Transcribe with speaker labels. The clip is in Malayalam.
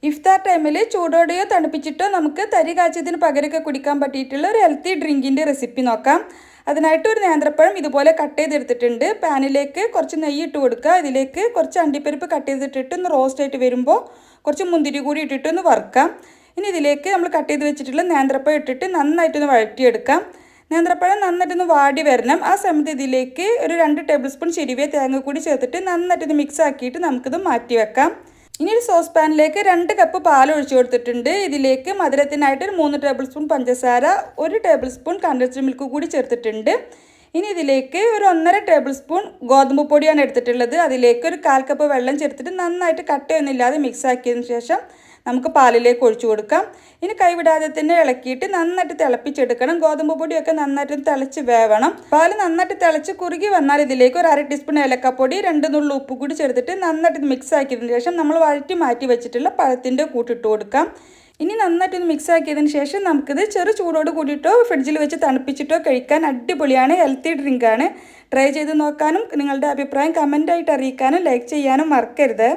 Speaker 1: ഇഫ്താർ ടൈമിൽ ചൂടോടെയോ തണുപ്പിച്ചിട്ടോ നമുക്ക് തരി കാച്ചിയതിന് പകരമൊക്കെ കുടിക്കാൻ പറ്റിയിട്ടുള്ള ഒരു ഹെൽത്തി ഡ്രിങ്കിൻ്റെ റെസിപ്പി നോക്കാം. അതിനായിട്ട് ഒരു നേന്ത്രപ്പഴം ഇതുപോലെ കട്ട് ചെയ്തെടുത്തിട്ടുണ്ട്. പാനിലേക്ക് കുറച്ച് നെയ്യ് ഇട്ട് കൊടുക്കുക. ഇതിലേക്ക് കുറച്ച് അണ്ടിപ്പരിപ്പ് കട്ട് ചെയ്തിട്ടിട്ട് ഒന്ന് റോസ്റ്റ് ആയിട്ട് വരുമ്പോൾ കുറച്ച് മുന്തിരി കൂടി ഇട്ടിട്ട് ഒന്ന് വറുക്കാം. ഇനി ഇതിലേക്ക് നമ്മൾ കട്ട് ചെയ്ത് വെച്ചിട്ടുള്ള നേന്ത്രപ്പഴം ഇട്ടിട്ട് നന്നായിട്ടൊന്ന് വഴറ്റിയെടുക്കാം. നേന്ത്രപ്പഴം നന്നായിട്ടൊന്ന് വാടി വരണം. ആ സമയത്ത് ഇതിലേക്ക് ഒരു 2 ടേബിൾ സ്പൂൺ ചെരുവിയ തേങ്ങ കൂടി ചേർത്തിട്ട് നന്നായിട്ടൊന്ന് മിക്സ് ആക്കിയിട്ട് നമുക്കിത് മാറ്റി വെക്കാം. ഇനി ഒരു സോസ് പാനിലേക്ക് 2 കപ്പ് പാൽ ഒഴിച്ചു കൊടുത്തിട്ടുണ്ട്. ഇതിലേക്ക് മധുരത്തിനായിട്ട് ഒരു 3 ടേബിൾ സ്പൂൺ പഞ്ചസാര, 1 ടേബിൾ സ്പൂൺ കണ്ടൻസ്ഡ് മിൽക്ക് കൂടി ചേർത്തിട്ടുണ്ട്. ഇനി ഇതിലേക്ക് ഒരു 1.5 ടേബിൾ സ്പൂൺ ഗോതമ്പ് പൊടിയാണ് എടുത്തിട്ടുള്ളത്. അതിലേക്ക് ഒരു 1/4 കപ്പ് വെള്ളം ചേർത്തിട്ട് നന്നായിട്ട് കട്ടയൊന്നുമില്ലാതെ മിക്സ് ആക്കിയതിന് ശേഷം നമുക്ക് പാലിലേക്ക് ഒഴിച്ചു കൊടുക്കാം. ഇനി കൈവിടാതെ തന്നെ ഇളക്കിയിട്ട് നന്നായിട്ട് തിളപ്പിച്ചെടുക്കണം. ഗോതമ്പ് പൊടിയൊക്കെ നന്നായിട്ട് തിളച്ച് വേവണം. പാല് നന്നായിട്ട് തിളച്ച് കുറുകി വന്നാൽ ഇതിലേക്ക് ഒരു 1/2 ടീസ്പൂൺ ഏലക്കപ്പൊടി, 2 നുള്ളു ഉപ്പ് കൂടി ചേർത്തിട്ട് നന്നായിട്ട് മിക്സ് ആക്കിയതിന് ശേഷം നമ്മൾ വഴറ്റി മാറ്റി വെച്ചിട്ടുള്ള പഴത്തിൻ്റെ കൂട്ടിട്ട് കൊടുക്കാം. ഇനി നന്നായിട്ടൊന്ന് മിക്സ് ആക്കിയതിന് ശേഷം നമുക്കിത് ചെറു ചൂടോട് കൂടിയിട്ടോ ഫ്രിഡ്ജിൽ വെച്ച് തണുപ്പിച്ചിട്ടോ കഴിക്കാൻ അടിപൊളിയാണ്. ഹെൽത്തി ഡ്രിങ്കാണ്. ട്രൈ ചെയ്ത് നോക്കാനും നിങ്ങളുടെ അഭിപ്രായം കമൻ്റായിട്ട് അറിയിക്കാനും ലൈക്ക് ചെയ്യാനും മറക്കരുത്.